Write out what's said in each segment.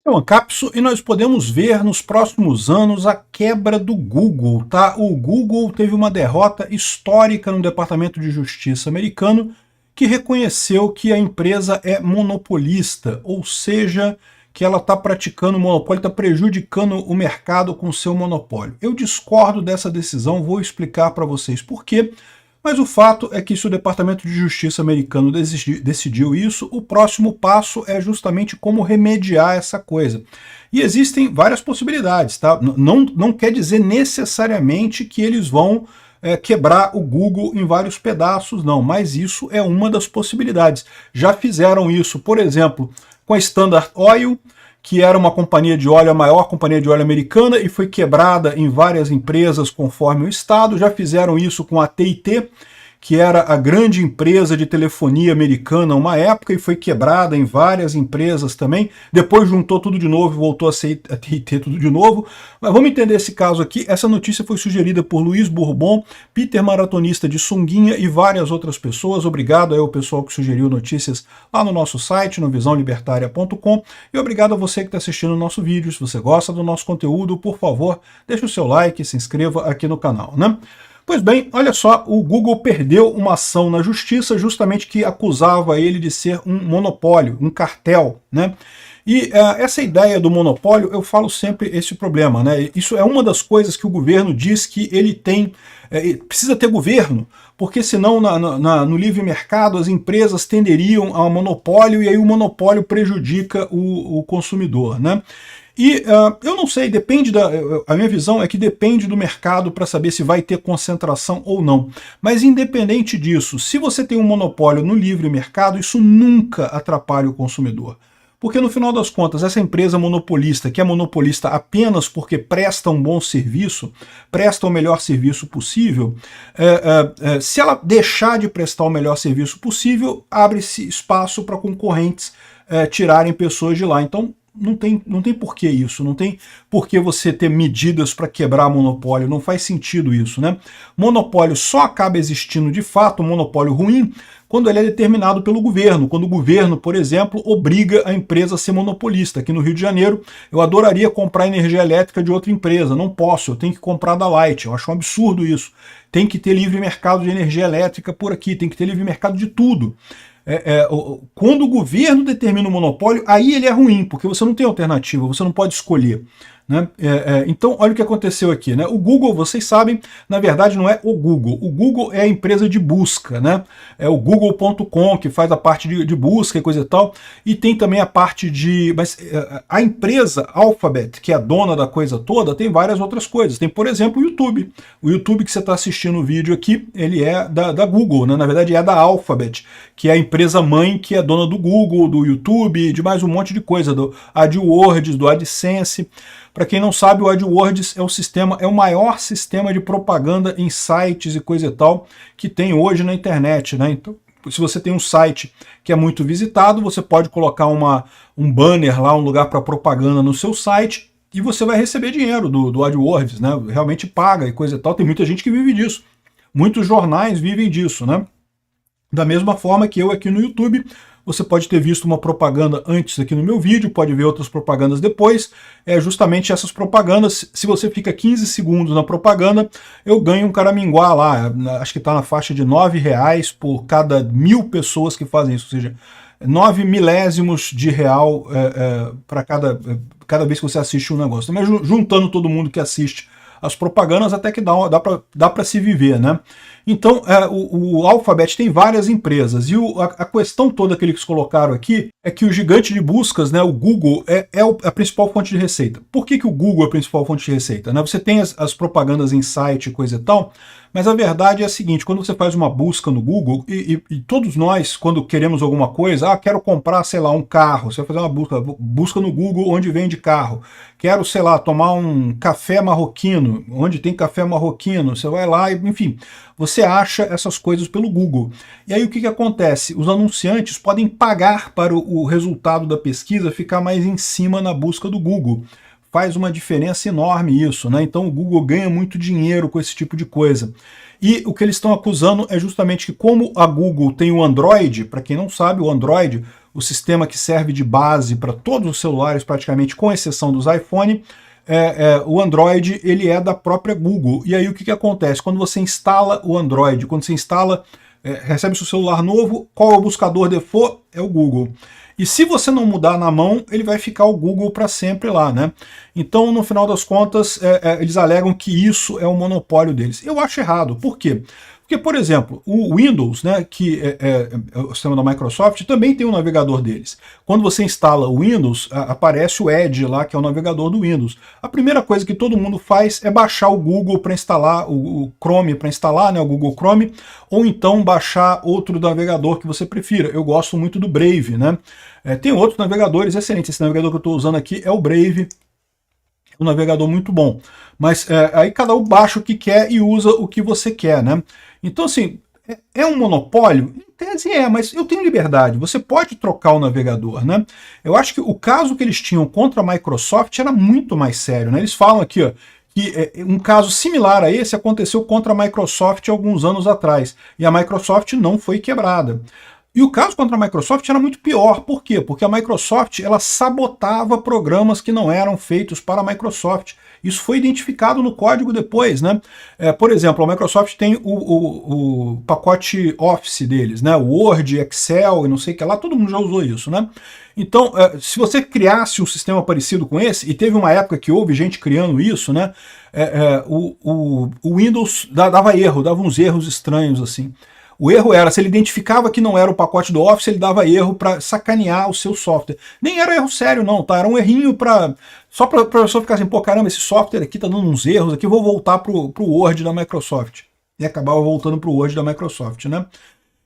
É um Capso e nós podemos ver nos próximos anos a quebra do Google, tá? O Google teve uma derrota histórica no Departamento de Justiça americano, que reconheceu que a empresa é monopolista, ou seja, que ela está praticando monopólio, está prejudicando o mercado com seu monopólio. Eu discordo dessa decisão, vou explicar para vocês por quê. Mas o fato é que se o Departamento de Justiça americano decidiu isso, o próximo passo é justamente como remediar essa coisa. E existem várias possibilidades, tá? Não quer dizer necessariamente que eles vão quebrar o Google em vários pedaços, não, mas isso é uma das possibilidades. Já fizeram isso, por exemplo, com a Standard Oil, que era uma companhia de óleo, a maior companhia de óleo americana, e foi quebrada em várias empresas conforme o estado. Já fizeram isso com a AT&T, que era a grande empresa de telefonia americana uma época, e foi quebrada em várias empresas também. Depois juntou tudo de novo e voltou a ser a AT&T tudo de novo. Mas vamos entender esse caso aqui. Essa notícia foi sugerida por Luiz Bourbon, Peter Maratonista de Sunguinha e várias outras pessoas. Obrigado ao pessoal que sugeriu notícias lá no nosso site, no visãolibertaria.com, e obrigado a você que está assistindo o nosso vídeo. Se você gosta do nosso conteúdo, por favor, deixe o seu like e se inscreva aqui no canal, né? Pois bem, olha só, o Google perdeu uma ação na justiça justamente que acusava ele de ser um monopólio, um cartel, né? E essa ideia do monopólio, eu falo sempre esse problema, né? Isso é uma das coisas que o governo diz que ele tem, precisa ter governo, porque senão no livre mercado as empresas tenderiam ao monopólio e aí o monopólio prejudica o consumidor, né? E eu não sei, a minha visão é que depende do mercado para saber se vai ter concentração ou não. Mas independente disso, se você tem um monopólio no livre mercado, isso nunca atrapalha o consumidor. Porque no final das contas, essa empresa monopolista, que é monopolista apenas porque presta um bom serviço, presta o melhor serviço possível, se ela deixar de prestar o melhor serviço possível, abre-se espaço para concorrentes tirarem pessoas de lá. Então, não tem por que isso, não tem por que você ter medidas para quebrar monopólio, não faz sentido isso, né? Monopólio só acaba existindo de fato, um monopólio ruim, quando ele é determinado pelo governo, quando o governo, por exemplo, obriga a empresa a ser monopolista. Aqui no Rio de Janeiro, eu adoraria comprar energia elétrica de outra empresa, não posso, eu tenho que comprar da Light, eu acho um absurdo isso. Tem que ter livre mercado de energia elétrica por aqui, tem que ter livre mercado de tudo. Quando o governo determina o monopólio, aí ele é ruim, porque você não tem alternativa, você não pode escolher, né? Então, olha o que aconteceu aqui, né? O Google, vocês sabem, na verdade não é o Google é a empresa de busca, né? É o Google.com que faz a parte de busca e coisa e tal, e tem também a parte de... Mas a empresa Alphabet, que é a dona da coisa toda, tem várias outras coisas. Tem, por exemplo, o YouTube. O YouTube que você está assistindo o vídeo aqui, ele é da Google, né? Na verdade é da Alphabet, que é a empresa mãe que é dona do Google, do YouTube, de mais um monte de coisa, do AdWords, do AdSense. Para quem não sabe, o AdWords é o maior sistema de propaganda em sites e coisa e tal que tem hoje na internet, né? Então, se você tem um site que é muito visitado, você pode colocar um banner lá, um lugar para propaganda no seu site, e você vai receber dinheiro do AdWords, né? Realmente paga e coisa e tal. Tem muita gente que vive disso. Muitos jornais vivem disso, né? Da mesma forma que eu aqui no YouTube, você pode ter visto uma propaganda antes aqui no meu vídeo, pode ver outras propagandas depois. Justamente essas propagandas, se você fica 15 segundos na propaganda, eu ganho um caraminguá lá, acho que está na faixa de R$9 por cada 1000 pessoas que fazem isso, ou seja, 9 milésimos de real para cada vez que você assiste um negócio. Mas juntando todo mundo que assiste as propagandas, até que dá para se viver, né? Então, o Alphabet tem várias empresas, e a questão toda que eles colocaram aqui é que o gigante de buscas, né, o Google, é a principal fonte de receita. Por que o Google é a principal fonte de receita? Né? Você tem as propagandas em site e coisa e tal, mas a verdade é a seguinte: quando você faz uma busca no Google, e todos nós, quando queremos alguma coisa, quero comprar, sei lá, um carro, você vai fazer uma busca no Google onde vende carro. Quero, sei lá, tomar um café marroquino, onde tem café marroquino, você vai lá, enfim, você acha essas coisas pelo Google. E aí o que acontece? Os anunciantes podem pagar para o resultado da pesquisa ficar mais em cima na busca do Google. Faz uma diferença enorme isso, né? Então o Google ganha muito dinheiro com esse tipo de coisa. E o que eles estão acusando é justamente que, como a Google tem o Android, para quem não sabe, o Android, o sistema que serve de base para todos os celulares, praticamente, com exceção dos iPhone, o Android ele é da própria Google. E aí o que acontece? Quando você instala o Android, quando você instala, recebe seu celular novo, qual é o buscador default? É o Google. E se você não mudar na mão, ele vai ficar o Google para sempre lá, né? Então, no final das contas, eles alegam que isso é um monopólio deles. Eu acho errado. Por quê? Porque, por exemplo, o Windows, né, que é o sistema da Microsoft, também tem um navegador deles. Quando você instala o Windows, aparece o Edge lá, que é o navegador do Windows. A primeira coisa que todo mundo faz é baixar o Google para instalar, o Chrome para instalar, né, o Google Chrome, ou então baixar outro navegador que você prefira. Eu gosto muito do Brave, né? Tem outros navegadores excelentes. Esse navegador que eu estou usando aqui é o Brave, um navegador muito bom. Mas aí cada um baixa o que quer e usa o que você quer, né? Então, assim, é um monopólio? Em tese mas eu tenho liberdade. Você pode trocar o navegador, né? Eu acho que o caso que eles tinham contra a Microsoft era muito mais sério, né? Eles falam aqui, ó, que um caso similar a esse aconteceu contra a Microsoft alguns anos atrás. E a Microsoft não foi quebrada. E o caso contra a Microsoft era muito pior. Por quê? Porque a Microsoft ela sabotava programas que não eram feitos para a Microsoft. Isso foi identificado no código depois, né? Por exemplo, a Microsoft tem o pacote Office deles, né? Word, Excel e não sei o que lá, todo mundo já usou isso, né? Então, se você criasse um sistema parecido com esse, e teve uma época que houve gente criando isso, né? O Windows dava erro, dava uns erros estranhos assim. O erro era, se ele identificava que não era o pacote do Office, ele dava erro para sacanear o seu software. Nem era erro sério não, tá? Era um errinho só para a pessoa ficar assim, pô, caramba, esse software aqui tá dando uns erros aqui, vou voltar pro Word da Microsoft. E acabava voltando pro Word da Microsoft, né?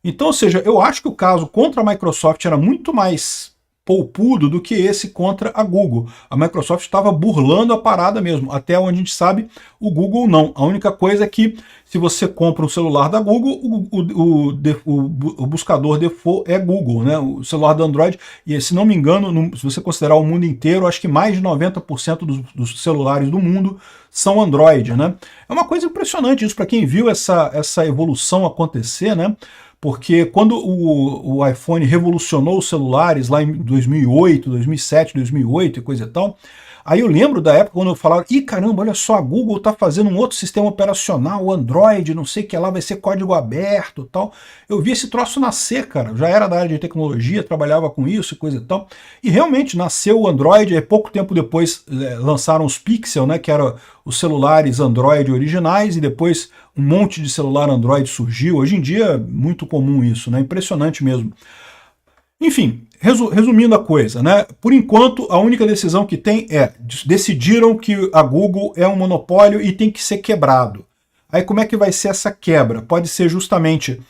Então, ou seja, eu acho que o caso contra a Microsoft era muito mais polpudo do que esse contra a Google. A Microsoft estava burlando a parada mesmo. Até onde a gente sabe, o Google não. A única coisa é que se você compra um celular da Google, o buscador default é Google, né? O celular do Android, e se não me engano, se você considerar o mundo inteiro, acho que mais de 90% dos celulares do mundo são Android, né? É uma coisa impressionante isso para quem viu essa evolução acontecer, né? Porque quando o iPhone revolucionou os celulares lá em 2008, 2007, 2008 e coisa e tal, aí eu lembro da época quando eu falava, ih caramba, olha só, a Google tá fazendo um outro sistema operacional, o Android, não sei o que lá, vai ser código aberto e tal. Eu vi esse troço nascer, cara, eu já era da área de tecnologia, trabalhava com isso e coisa e tal, e realmente nasceu o Android, aí pouco tempo depois lançaram os Pixel, né, que eram os celulares Android originais, e depois um monte de celular Android surgiu. Hoje em dia é muito comum isso, né? Impressionante mesmo. Enfim, resumindo a coisa, né? Por enquanto, a única decisão que tem decidiram que a Google é um monopólio e tem que ser quebrado. Aí como é que vai ser essa quebra? Pode ser justamente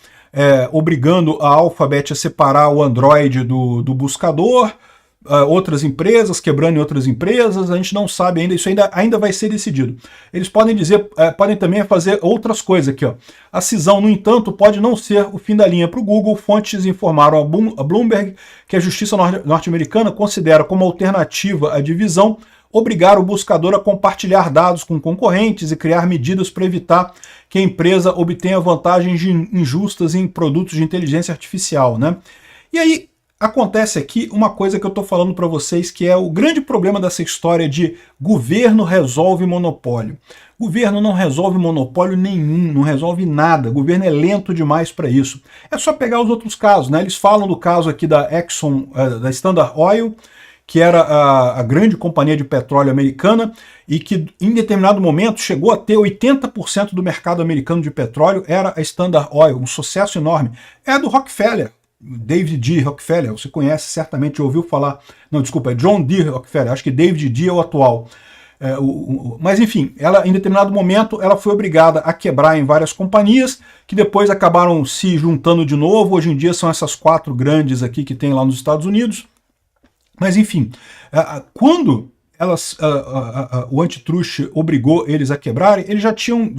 obrigando a Alphabet a separar o Android do buscador, outras empresas, quebrando em outras empresas, a gente não sabe ainda, isso ainda vai ser decidido. Eles podem dizer, podem também fazer outras coisas aqui, ó. A cisão, no entanto, pode não ser o fim da linha para o Google. Fontes informaram a Bloomberg que a justiça norte-americana considera como alternativa à divisão obrigar o buscador a compartilhar dados com concorrentes e criar medidas para evitar que a empresa obtenha vantagens injustas em produtos de inteligência artificial, né? E aí, acontece aqui uma coisa que eu estou falando para vocês, que é o grande problema dessa história de governo resolve monopólio. Governo não resolve monopólio nenhum, não resolve nada. O governo é lento demais para isso. É só pegar os outros casos, né? Eles falam do caso aqui da Exxon, da Standard Oil, que era a grande companhia de petróleo americana e que em determinado momento chegou a ter 80% do mercado americano de petróleo, era a Standard Oil, um sucesso enorme. É do Rockefeller. David D. Rockefeller, você conhece, certamente ouviu falar, não, desculpa, é John D. Rockefeller, acho que David D. é o atual. Mas enfim, ela em determinado momento ela foi obrigada a quebrar em várias companhias, que depois acabaram se juntando de novo. Hoje em dia são essas 4 grandes aqui que tem lá nos Estados Unidos. Mas enfim, quando o antitruste obrigou eles a quebrarem, eles já tinham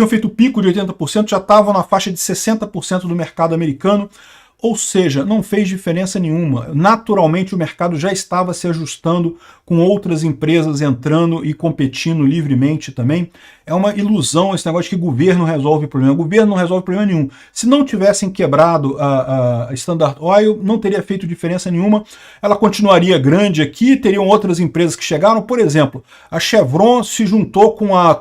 feito o pico de 80%, já estavam na faixa de 60% do mercado americano. Ou seja, não fez diferença nenhuma. Naturalmente o mercado já estava se ajustando com outras empresas entrando e competindo livremente também. É uma ilusão esse negócio de que o governo resolve o problema. O governo não resolve problema nenhum. Se não tivessem quebrado a Standard Oil, não teria feito diferença nenhuma. Ela continuaria grande aqui, teriam outras empresas que chegaram. Por exemplo, a Chevron se juntou com a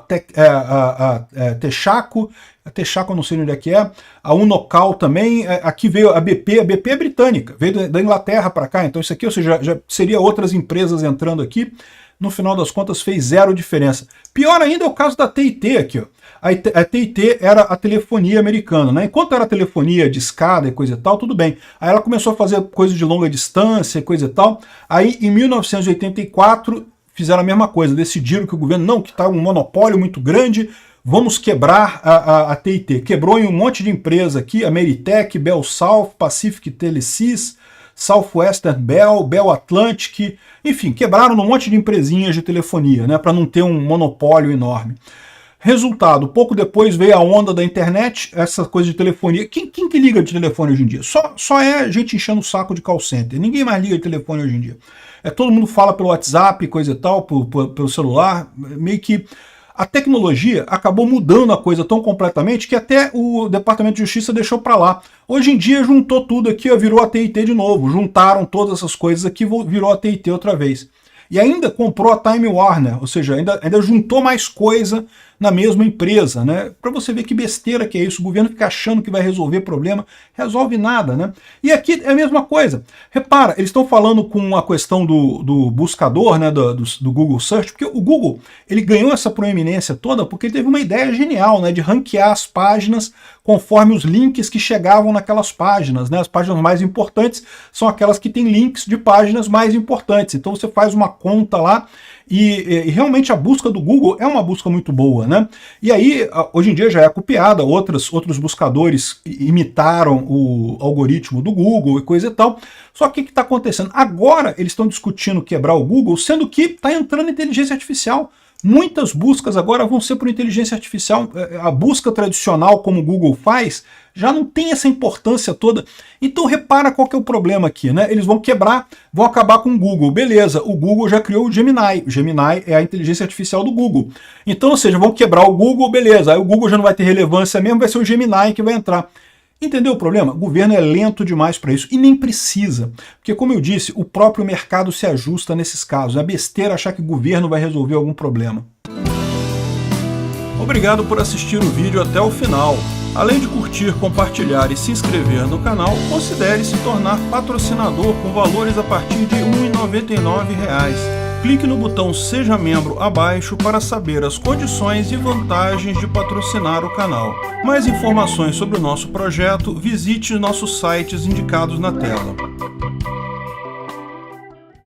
Texaco. A Texaco eu não sei onde é que é, a Unocal também, aqui veio a BP é britânica, veio da Inglaterra para cá, então isso aqui, ou seja, já seria outras empresas entrando aqui, no final das contas fez zero diferença. Pior ainda é o caso da TIT aqui, ó. A TIT era a telefonia americana, né? Enquanto era a telefonia de escada e coisa e tal, tudo bem. Aí ela começou a fazer coisas de longa distância e coisa e tal, aí em 1984 fizeram a mesma coisa, decidiram que o governo, não, que está um monopólio muito grande, vamos quebrar a TIT. Quebrou em um monte de empresa aqui, Ameritech, Bell South, Pacific Telesis, Southwestern Bell, Bell Atlantic, enfim, quebraram um monte de empresinhas de telefonia, né, para não ter um monopólio enorme. Resultado, pouco depois veio a onda da internet, essa coisa de telefonia. Quem que liga de telefone hoje em dia? Só é gente enchendo o saco de call center. Ninguém mais liga de telefone hoje em dia. Todo mundo fala pelo WhatsApp, coisa e tal, pelo celular, meio que a tecnologia acabou mudando a coisa tão completamente que até o Departamento de Justiça deixou para lá. Hoje em dia juntou tudo aqui, virou a TIT de novo. Juntaram todas essas coisas aqui, virou a TIT outra vez. E ainda comprou a Time Warner, ou seja, ainda juntou mais coisa na mesma empresa, né? Para você ver que besteira que é isso, o governo fica achando que vai resolver problema, resolve nada, né? E aqui é a mesma coisa. Repara, eles estão falando com a questão do buscador, né, do Google Search, porque o Google, ele ganhou essa proeminência toda porque ele teve uma ideia genial, né, de ranquear as páginas conforme os links que chegavam naquelas páginas, né? As páginas mais importantes são aquelas que têm links de páginas mais importantes. Então você faz uma conta lá e realmente a busca do Google é uma busca muito boa, né? E aí, hoje em dia já é copiada, outros buscadores imitaram o algoritmo do Google e coisa e tal. Só que o que está acontecendo? Agora eles estão discutindo quebrar o Google, sendo que está entrando inteligência artificial. Muitas buscas agora vão ser por inteligência artificial. A busca tradicional, como o Google faz, já não tem essa importância toda. Então repara qual que é o problema aqui, né? Eles vão quebrar, vão acabar com o Google. Beleza, o Google já criou o Gemini. O Gemini é a inteligência artificial do Google. Então, ou seja, vão quebrar o Google, beleza. Aí o Google já não vai ter relevância mesmo, vai ser o Gemini que vai entrar. Entendeu o problema? O governo é lento demais para isso e nem precisa, porque como eu disse, o próprio mercado se ajusta nesses casos. É besteira achar que o governo vai resolver algum problema. Obrigado por assistir o vídeo até o final. Além de curtir, compartilhar e se inscrever no canal, considere se tornar patrocinador com valores a partir de R$ 1,99. Clique no botão Seja Membro abaixo para saber as condições e vantagens de patrocinar o canal. Mais informações sobre o nosso projeto, visite nossos sites indicados na tela.